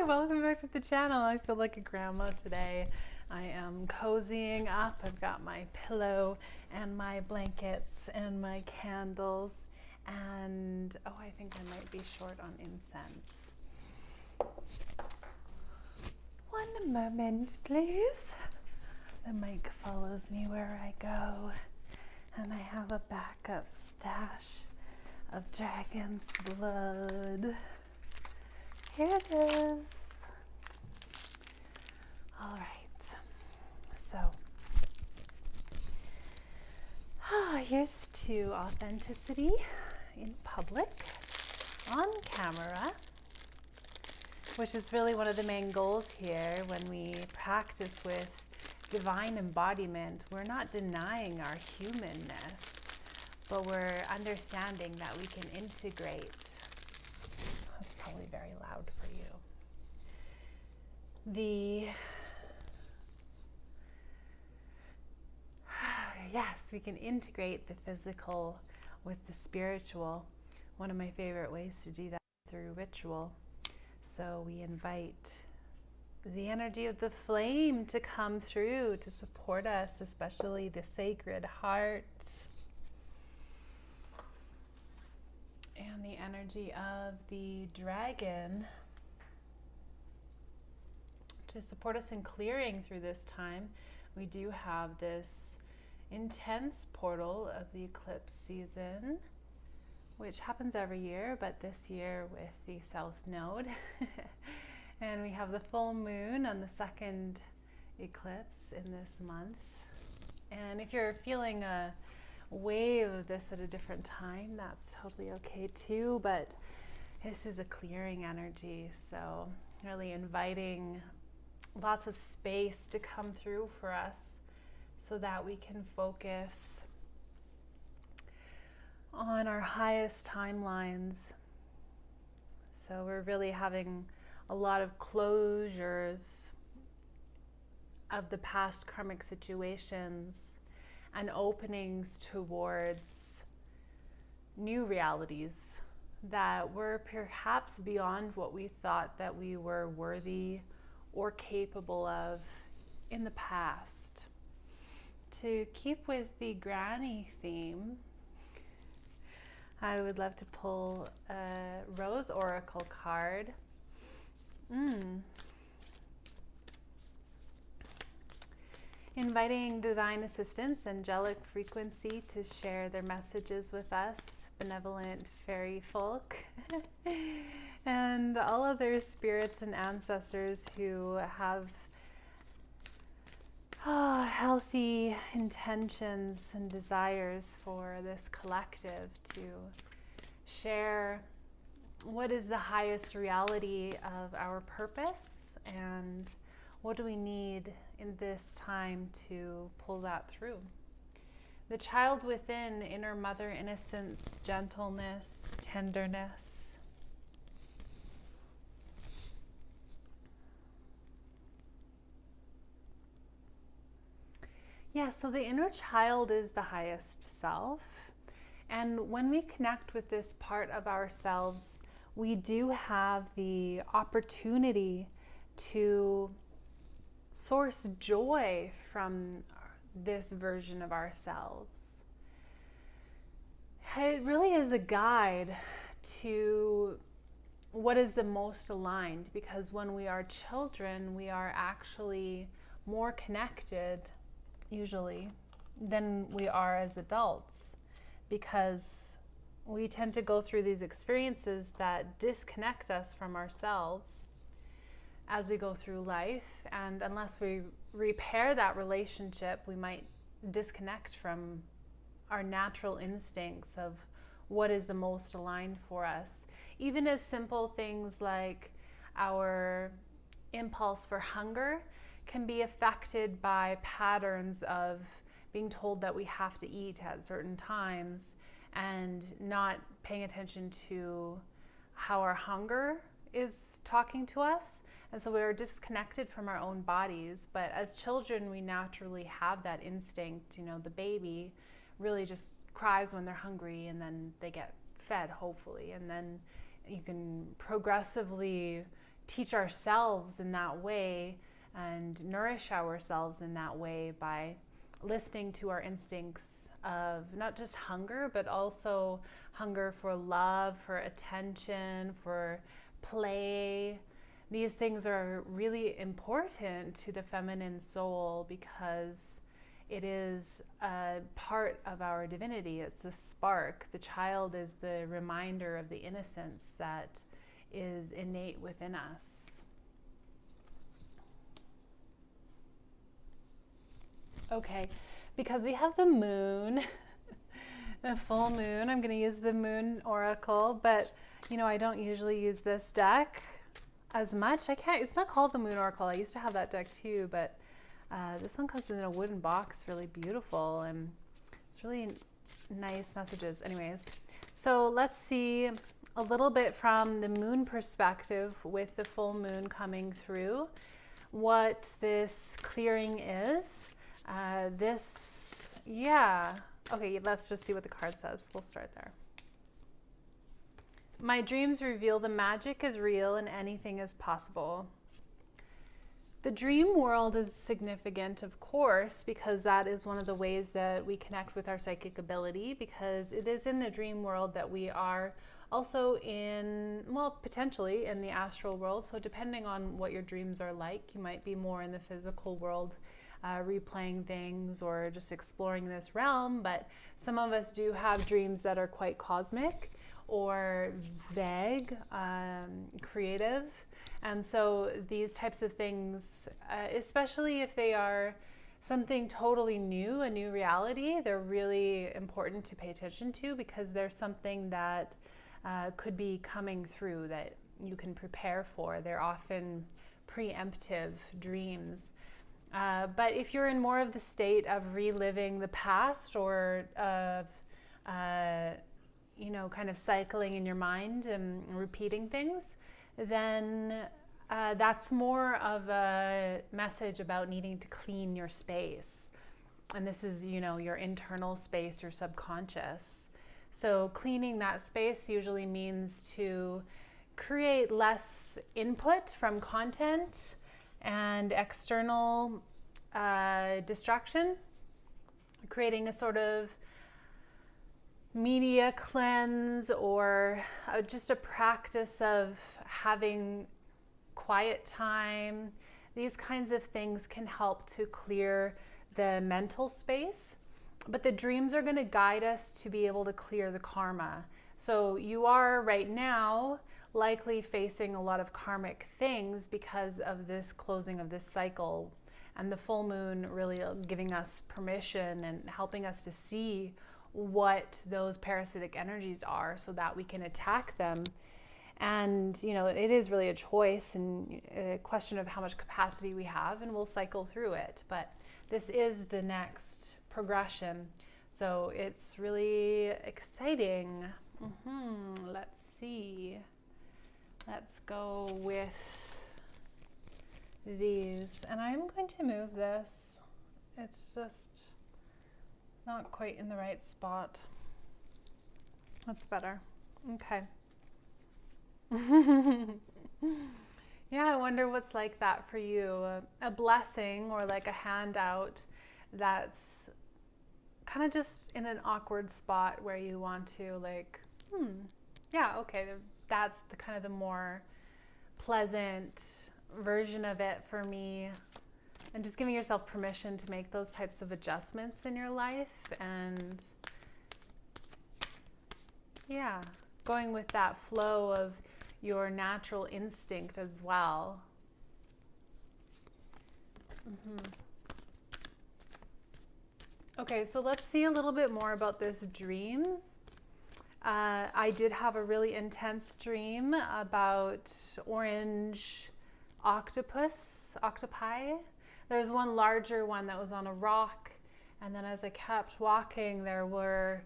Welcome back to the channel. I feel like a grandma today. I am cozying up. I've got my pillow and my blankets and my candles. And oh, I think I might be short on incense. One moment, please. The mic follows me where I go. And I have a backup stash of dragon's blood. Here it is. All right. So, here's to authenticity in public, on camera, which is really one of the main goals here when we practice with divine embodiment. We're not denying our humanness, but we're understanding that we can integrate. That's probably very loud for you. Yes, we can integrate the physical with the spiritual. One of my favorite ways to do that is through ritual. So we invite the energy of the flame to come through to support us, especially the sacred heart. And the energy of the dragon to support us in clearing through this time. We do have this intense portal of the eclipse season, which happens every year, but this year with the South Node. And we have the full moon on the second eclipse in this month. And if you're feeling a wave of this at a different time, that's totally okay too, but this is a clearing energy, so really inviting lots of space to come through for us so that we can focus on our highest timelines. So we're really having a lot of closures of the past karmic situations and openings towards new realities that were perhaps beyond what we thought that we were worthy or capable of in the past. To keep with the granny theme, I would love to pull a Rose Oracle card. Inviting divine assistance, angelic frequency to share their messages with us, benevolent fairy folk, and all other spirits and ancestors who have healthy intentions and desires for this collective to share what is the highest reality of our purpose and what do we need in this time to pull that through. The child within, inner mother innocence, gentleness, tenderness. Yeah, so the inner child is the highest self. And when we connect with this part of ourselves, we do have the opportunity to source joy from this version of ourselves. It really is a guide to what is the most aligned, because when we are children, we are actually more connected, usually, than we are as adults, because we tend to go through these experiences that disconnect us from ourselves as we go through life, and unless we repair that relationship, we might disconnect from our natural instincts of what is the most aligned for us. Even as simple things like our impulse for hunger can be affected by patterns of being told that we have to eat at certain times and not paying attention to how our hunger is talking to us. And so we are disconnected from our own bodies. But as children, we naturally have that instinct. You know, the baby really just cries when they're hungry, and then they get fed, hopefully. And then you can progressively teach ourselves in that way and nourish ourselves in that way by listening to our instincts of not just hunger, but also hunger for love, for attention, for play. These things are really important to the feminine soul because it is a part of our divinity. It's the spark. The child is the reminder of the innocence that is innate within us. Okay, because we have the moon, the full moon, I'm going to use the Moon Oracle, but I don't usually use this deck as much. It's not called the Moon Oracle. I used to have that deck too, but this one comes in a wooden box, really beautiful, and it's really nice messages. Anyways, so let's see a little bit from the moon perspective with the full moon coming through, what this clearing is. Okay, let's just see what the card says. We'll start there. My dreams reveal the magic is real and anything is possible. The dream world is significant, of course, because that is one of the ways that we connect with our psychic ability, because it is in the dream world that we are also potentially in the astral world. So depending on what your dreams are like, you might be more in the physical world, replaying things or just exploring this realm, but some of us do have dreams that are quite cosmic or vague, creative. And so these types of things, especially if they are something totally new, a new reality, they're really important to pay attention to, because there's something that could be coming through that you can prepare for. They're often preemptive dreams. But if you're in more of the state of reliving the past or of, kind of cycling in your mind and repeating things, then that's more of a message about needing to clean your space. And this is, your internal space, your subconscious. So cleaning that space usually means to create less input from content and external distraction, creating a sort of media cleanse or just a practice of having quiet time. These kinds of things can help to clear the mental space, but the dreams are going to guide us to be able to clear the karma. So you are right now likely facing a lot of karmic things because of this closing of this cycle, and the full moon really giving us permission and helping us to see what those parasitic energies are so that we can attack them. And it is really a choice and a question of how much capacity we have, and we'll cycle through it. But this is the next progression, so it's really exciting. Let's see. Let's go with these, and I'm going to move this. It's just not quite in the right spot. That's better. Okay. Yeah, I wonder what's like that for you. A blessing or like a handout that's kind of just in an awkward spot where you want to yeah, okay, that's the kind of the more pleasant version of it for me. And just giving yourself permission to make those types of adjustments in your life, and yeah, going with that flow of your natural instinct as well. Okay, so let's see a little bit more about this dreams. I did have a really intense dream about orange octopi. There's one larger one that was on a rock, and then as I kept walking, there were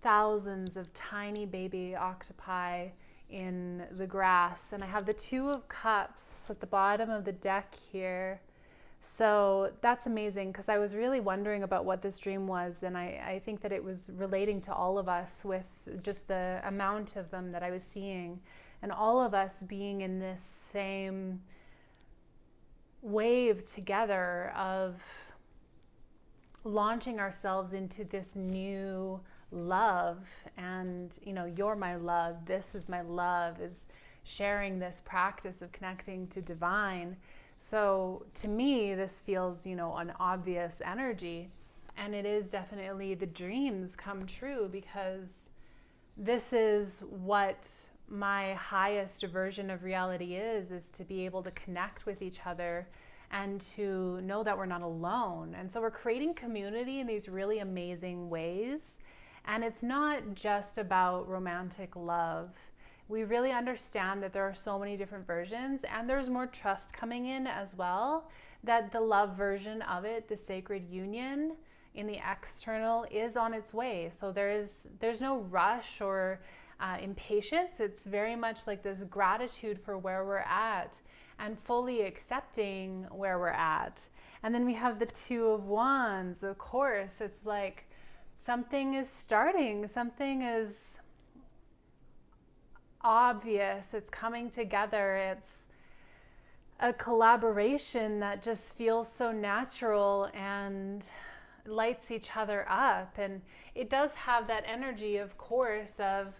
thousands of tiny baby octopi in the grass. And I have the Two of Cups at the bottom of the deck here. So that's amazing, because I was really wondering about what this dream was, and I think that it was relating to all of us with just the amount of them that I was seeing. and all of us being in this same wave together of launching ourselves into this new love. And you're my love, this is my love, is sharing this practice of connecting to divine. So to me, this feels an obvious energy, and it is definitely the dreams come true, because this is what my highest version of reality is to be able to connect with each other and to know that we're not alone. And so we're creating community in these really amazing ways. And it's not just about romantic love. We really understand that there are so many different versions, and there's more trust coming in as well, that the love version of it, the sacred union in the external, is on its way. So there's no rush or impatience. It's very much like this gratitude for where we're at and fully accepting where we're at. And then we have the Two of Wands. Of course, it's like something is starting, something is obvious, it's coming together, it's a collaboration that just feels so natural and lights each other up. And it does have that energy, of course, of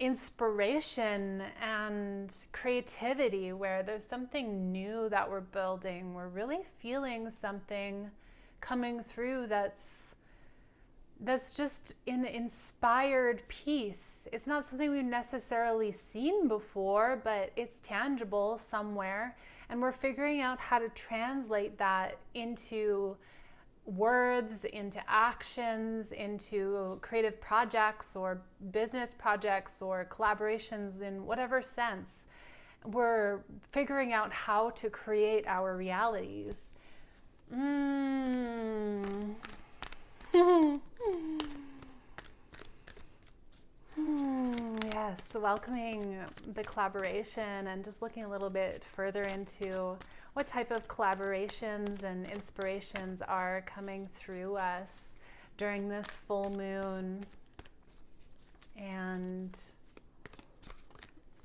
inspiration and creativity, where there's something new that we're building. We're really feeling something coming through that's just an inspired piece. It's not something we've necessarily seen before, but it's tangible somewhere, and we're figuring out how to translate that into words, into actions, into creative projects or business projects or collaborations in whatever sense. We're figuring out how to create our realities. Yes, welcoming the collaboration, and just looking a little bit further into what type of collaborations and inspirations are coming through us during this full moon and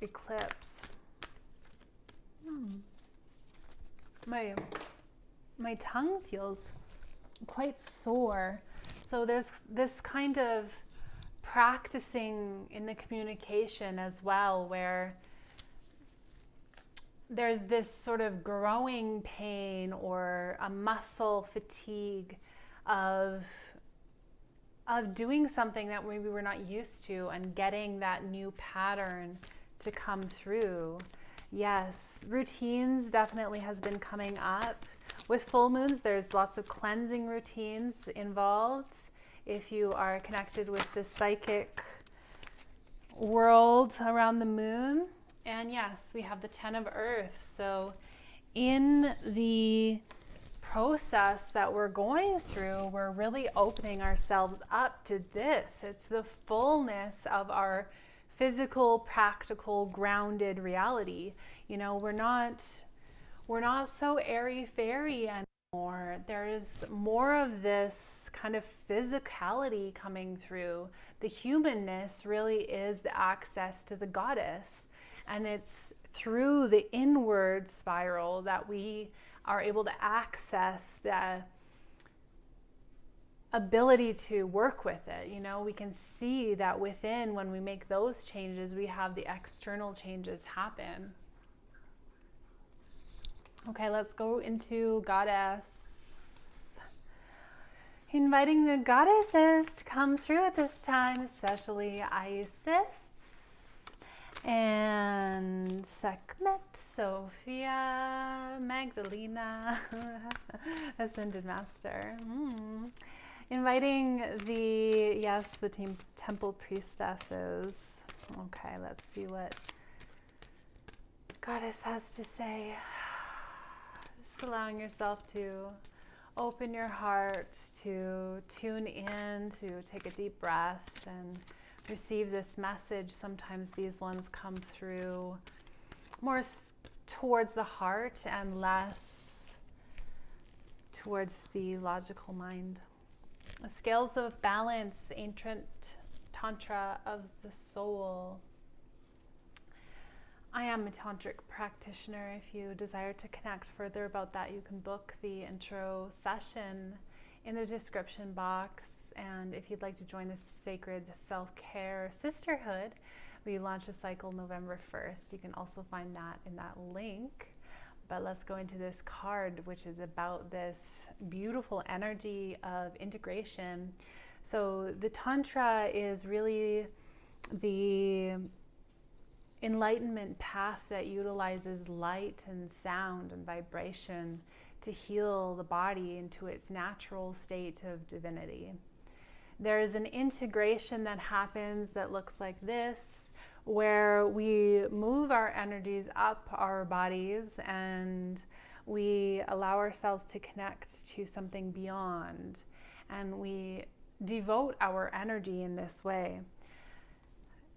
eclipse. My tongue feels quite sore. So there's this kind of practicing in the communication as well, where there's this sort of growing pain or a muscle fatigue of doing something that maybe we're not used to, and getting that new pattern to come through. Yes, routines definitely has been coming up. With full moons, there's lots of cleansing routines involved. If you are connected with the psychic world around the moon. And yes, we have the 10 of Earth. So in the process that we're going through, we're really opening ourselves up to this. It's the fullness of our physical, practical, grounded reality. We're not so airy-fairy anymore. There is more of this kind of physicality coming through. The humanness really is the access to the goddess. And it's through the inward spiral that we are able to access the ability to work with it. We can see that within, when we make those changes, we have the external changes happen. Okay, let's go into goddess. Inviting the goddesses to come through at this time, especially Isis and Sekhmet, Sophia, Magdalena, Ascended Master. Inviting the temple priestesses. Okay, let's see what goddess has to say. Just allowing yourself to open your heart, to tune in, to take a deep breath and receive this message. Sometimes these ones come through more towards the heart and less towards the logical mind. Scales of balance, ancient tantra of the soul. am a tantric practitioner. If you desire to connect further about that, you can book the intro session in the description box. And if you'd like to join the Sacred Self-Care Sisterhood, we launch a cycle November 1st. You can also find that in that link. But let's go into this card, which is about this beautiful energy of integration. So the Tantra is really the enlightenment path that utilizes light and sound and vibration to heal the body into its natural state of divinity. There's an integration that happens that looks like this, where we move our energies up our bodies and we allow ourselves to connect to something beyond, and we devote our energy in this way.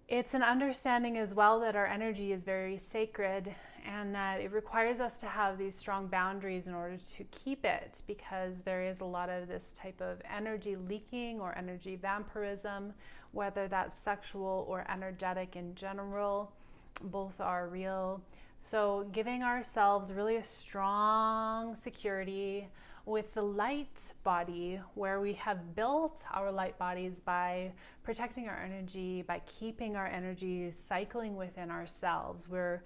It's an understanding as well that our energy is very sacred and that it requires us to have these strong boundaries in order to keep it, because there is a lot of this type of energy leaking or energy vampirism, whether that's sexual or energetic in general. Both are real. So giving ourselves really a strong security with the light body, where we have built our light bodies by protecting our energy, by keeping our energy cycling within ourselves. We're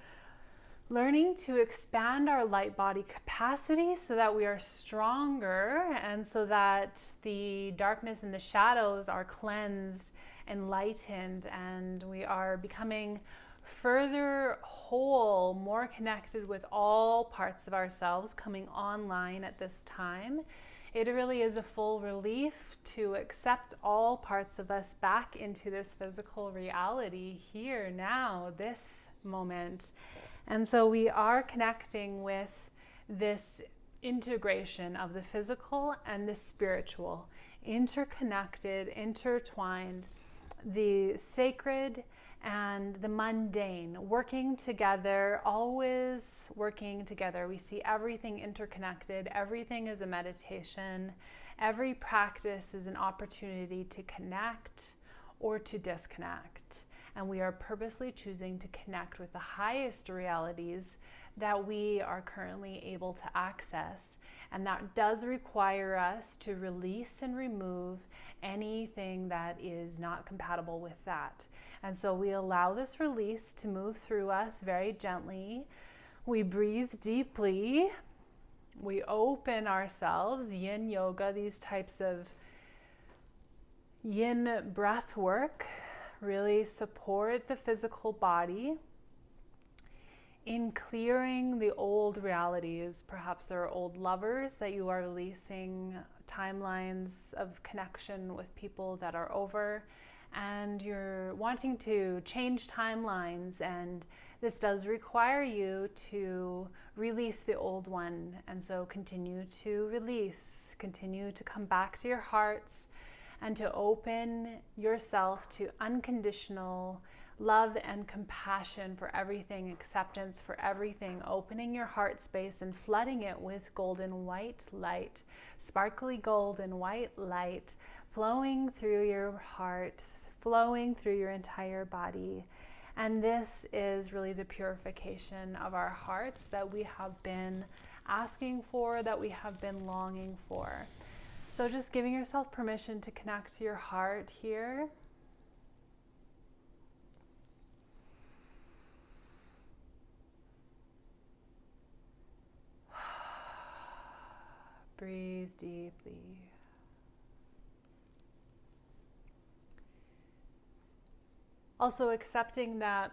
learning to expand our light body capacity so that we are stronger and so that the darkness and the shadows are cleansed and lightened, and we are becoming further whole, more connected with all parts of ourselves coming online at this time. It really is a full relief to accept all parts of us back into this physical reality here, now, this moment. And so we are connecting with this integration of the physical and the spiritual, interconnected, intertwined, the sacred and the mundane, working together, always working together. We see everything interconnected. Everything is a meditation. Every practice is an opportunity to connect or to disconnect. And we are purposely choosing to connect with the highest realities that we are currently able to access. And that does require us to release and remove anything that is not compatible with that. And so we allow this release to move through us very gently. We breathe deeply. We open ourselves, yin yoga, these types of yin breath work really support the physical body in clearing the old realities. Perhaps there are old lovers that you are releasing, timelines of connection with people that are over, and you're wanting to change timelines, and this does require you to release the old one. And so continue to release, continue to come back to your hearts and to open yourself to unconditional love and compassion for everything, acceptance for everything, opening your heart space and flooding it with golden white light, sparkly golden white light, flowing through your heart, flowing through your entire body. And this is really the purification of our hearts that we have been asking for, that we have been longing for. So just giving yourself permission to connect to your heart here. Breathe deeply. Also accepting that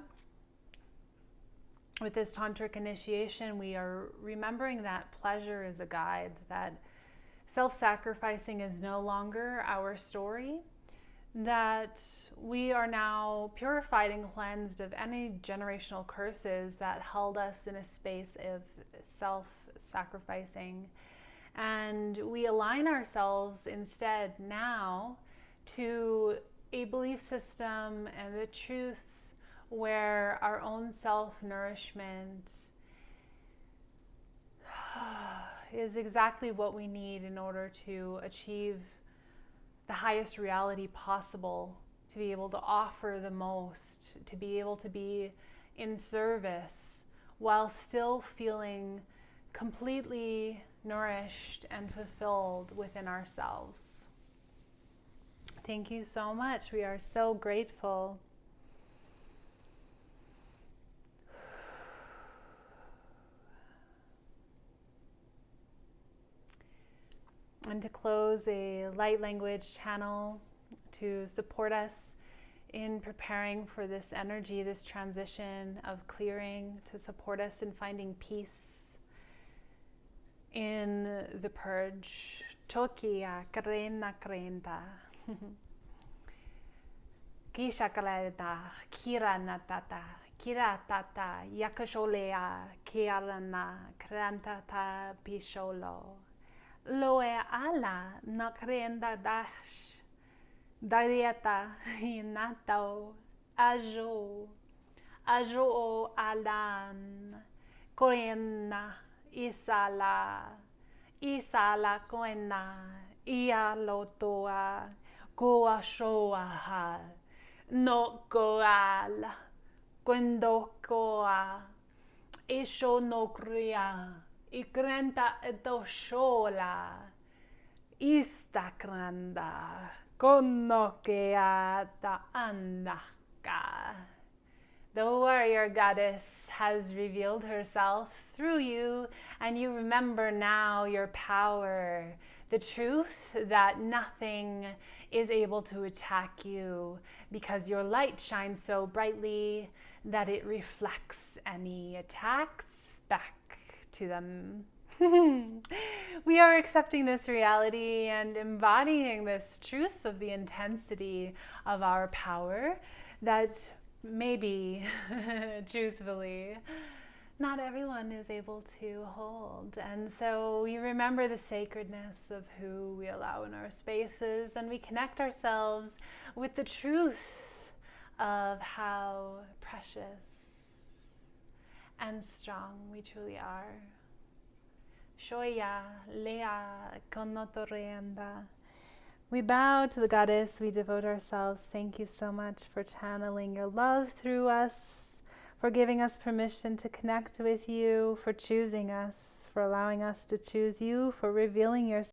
with this tantric initiation, we are remembering that pleasure is a guide, that self-sacrificing is no longer our story, that we are now purified and cleansed of any generational curses that held us in a space of self-sacrificing. And we align ourselves instead now to a belief system and the truth where our own self-nourishment is exactly what we need in order to achieve the highest reality possible, to be able to offer the most, to be able to be in service while still feeling completely nourished and fulfilled within ourselves. Thank you so much. We are so grateful. And to close, a light language channel to support us in preparing for this energy, this transition of clearing, to support us in finding peace in the purge. Chokia krena krenta. Kisha kaleta kira natata kira tata yakasholea kiarana krantata pisholo. Loe ala nakrenda dash darieta inato ajo alan koena isala koena ialotoa goa shoa no goala Gwendokoa Isho no kria Ikrenta edoshola Istakranda Konokea ta andaka. The warrior goddess has revealed herself through you, and you remember now your power, the truth that nothing is able to attack you because your light shines so brightly that it reflects any attacks back to them. We are accepting this reality and embodying this truth of the intensity of our power that maybe, truthfully, not everyone is able to hold. And so we remember the sacredness of who we allow in our spaces, and we connect ourselves with the truth of how precious and strong we truly are. Shoya Lea Konotorienda. We bow to the goddess, we devote ourselves. Thank you so much for channeling your love through us, for giving us permission to connect with you, for choosing us, for allowing us to choose you, for revealing yourself